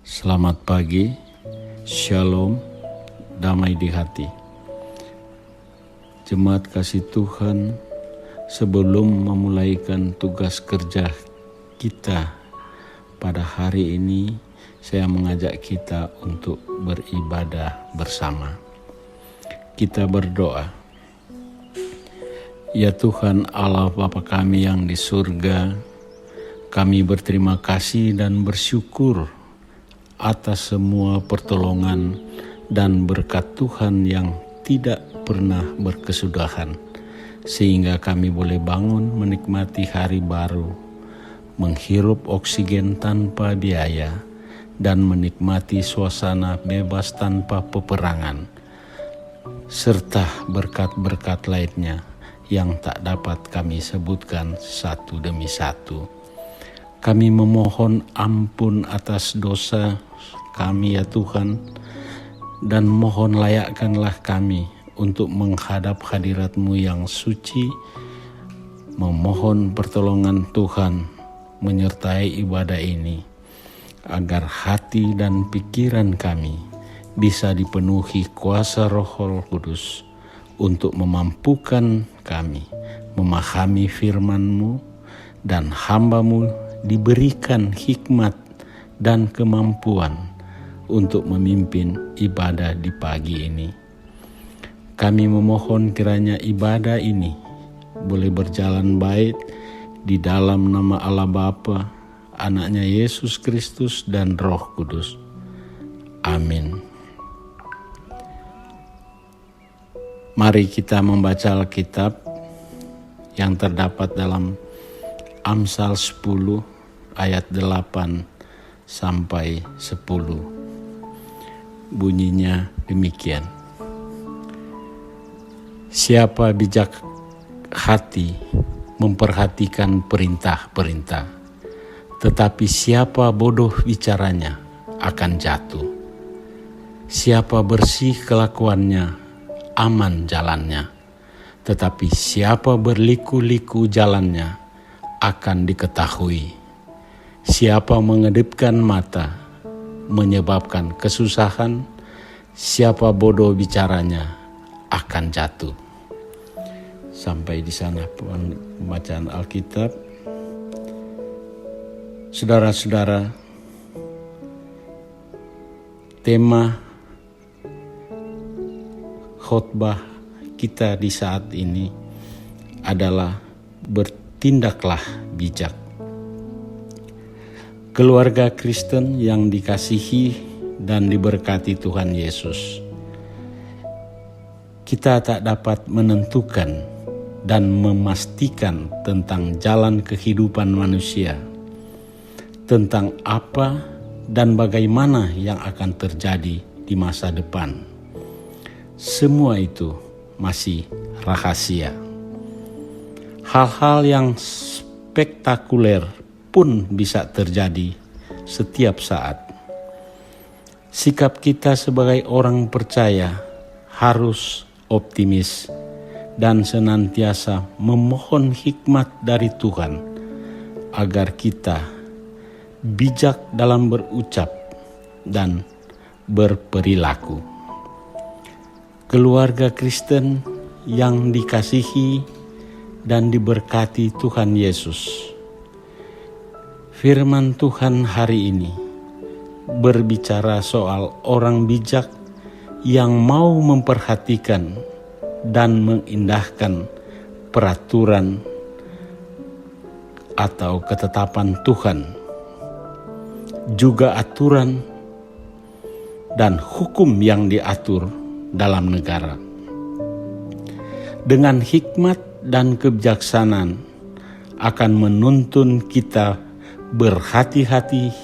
Selamat pagi, shalom, damai di hati. Jemaat kasih Tuhan, sebelum memulaikan tugas kerja kita pada hari ini, saya mengajak kita untuk beribadah bersama. Kita berdoa. Ya Tuhan Allah Bapa kami yang di surga, kami berterima kasih dan bersyukur atas semua pertolongan dan berkat Tuhan yang tidak pernah berkesudahan, sehingga kami boleh bangun menikmati hari baru, menghirup oksigen tanpa biaya, dan menikmati suasana bebas tanpa peperangan, serta berkat-berkat lainnya yang tak dapat kami sebutkan satu demi satu. Kami memohon ampun atas dosa kami ya Tuhan, dan mohon layakkanlah kami untuk menghadap hadirat-Mu yang suci, memohon pertolongan Tuhan menyertai ibadah ini, agar hati dan pikiran kami bisa dipenuhi kuasa Roh Kudus untuk memampukan kami memahami firman-Mu, dan hamba-Mu diberikan hikmat dan kemampuan untuk memimpin ibadah di pagi ini. Kami memohon kiranya ibadah ini boleh berjalan baik di dalam nama Allah Bapa, Anaknya Yesus Kristus dan Roh Kudus. Amin. Mari kita membaca Alkitab yang terdapat dalam Amsal 10 ayat 8 sampai 10. Bunyinya demikian. Siapa bijak hati memperhatikan perintah-perintah, tetapi siapa bodoh bicaranya akan jatuh. Siapa bersih kelakuannya, aman jalannya, tetapi siapa berliku-liku jalannya akan diketahui. Siapa mengedipkan mata menyebabkan kesusahan, siapa bodoh bicaranya akan jatuh. Sampai di sana pembacaan Alkitab. Saudara-saudara, tema khotbah kita di saat ini adalah bertindaklah bijak. Keluarga Kristen yang dikasihi dan diberkati Tuhan Yesus, kita tak dapat menentukan dan memastikan tentang jalan kehidupan manusia, tentang apa dan bagaimana yang akan terjadi di masa depan. Semua itu masih rahasia. Hal-hal yang spektakuler pun bisa terjadi setiap saat. Sikap kita sebagai orang percaya harus optimis dan senantiasa memohon hikmat dari Tuhan agar kita bijak dalam berucap dan berperilaku. Keluarga Kristen yang dikasihi dan diberkati Tuhan Yesus, firman Tuhan hari ini berbicara soal orang bijak yang mau memperhatikan dan mengindahkan peraturan atau ketetapan Tuhan, juga aturan dan hukum yang diatur dalam negara. Dengan hikmat dan kebijaksanaan akan menuntun kita berhati-hati,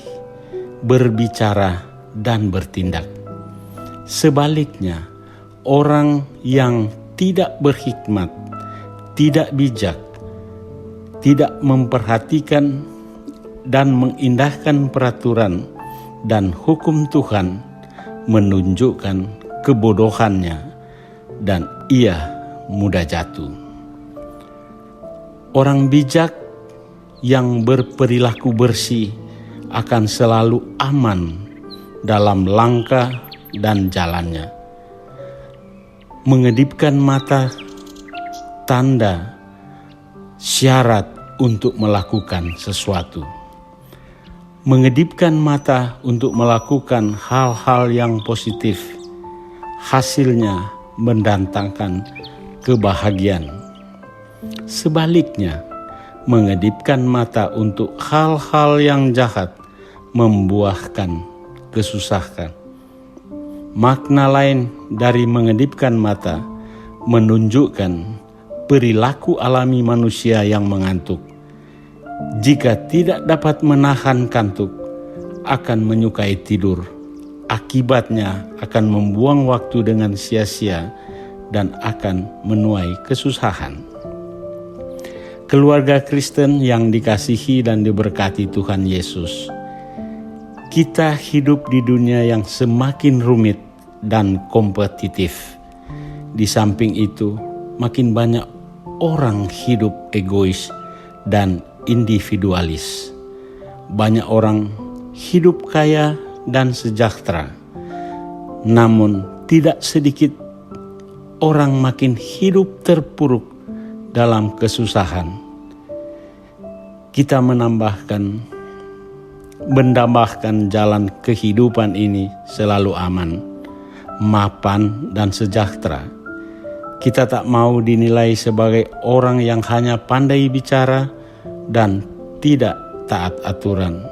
berbicara, dan bertindak. Sebaliknya, orang yang tidak berhikmat, tidak bijak, tidak memperhatikan dan mengindahkan peraturan dan hukum Tuhan, menunjukkan kebodohannya dan ia mudah jatuh. Orang bijak yang berperilaku bersih akan selalu aman dalam langkah dan jalannya. Mengedipkan mata tanda syarat untuk melakukan sesuatu. Mengedipkan mata untuk melakukan hal-hal yang positif, hasilnya mendatangkan kebahagiaan. Sebaliknya, mengedipkan mata untuk hal-hal yang jahat membuahkan kesusahan. Makna lain dari mengedipkan mata menunjukkan perilaku alami manusia yang mengantuk. Jika tidak dapat menahan kantuk, akan menyukai tidur. Akibatnya akan membuang waktu dengan sia-sia dan akan menuai kesusahan. Keluarga Kristen yang dikasihi dan diberkati Tuhan Yesus, kita hidup di dunia yang semakin rumit dan kompetitif. Di samping itu, makin banyak orang hidup egois dan individualis. Banyak orang hidup kaya dan sejahtera, namun tidak sedikit orang makin hidup terpuruk dalam kesusahan. Kita mendambahkan jalan kehidupan ini selalu aman, mapan dan sejahtera. Kita tak mau dinilai sebagai orang yang hanya pandai bicara dan tidak taat aturan.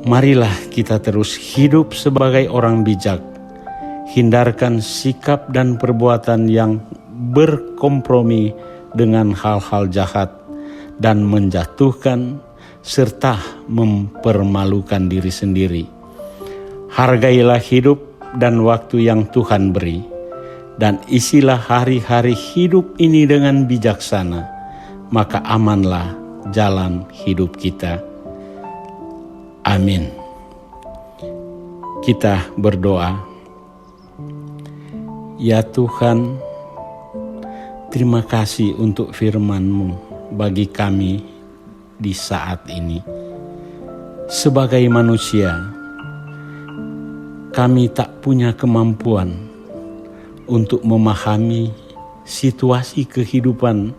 Marilah kita terus hidup sebagai orang bijak. Hindarkan sikap dan perbuatan yang berkompromi dengan hal-hal jahat dan menjatuhkan serta mempermalukan diri sendiri. Hargailah hidup dan waktu yang Tuhan beri, dan isilah hari-hari hidup ini dengan bijaksana. Maka amanlah jalan hidup kita. Amin. Kita berdoa. Ya Tuhan, terima kasih untuk firman-Mu bagi kami di saat ini. Sebagai manusia, kami tak punya kemampuan untuk memahami situasi kehidupan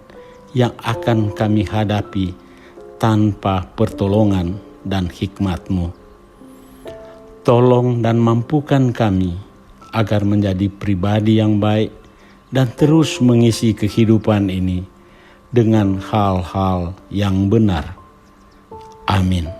yang akan kami hadapi tanpa pertolongan dan hikmat-Mu. Tolong dan mampukan kami agar menjadi pribadi yang baik dan terus mengisi kehidupan ini dengan hal-hal yang benar. Amin.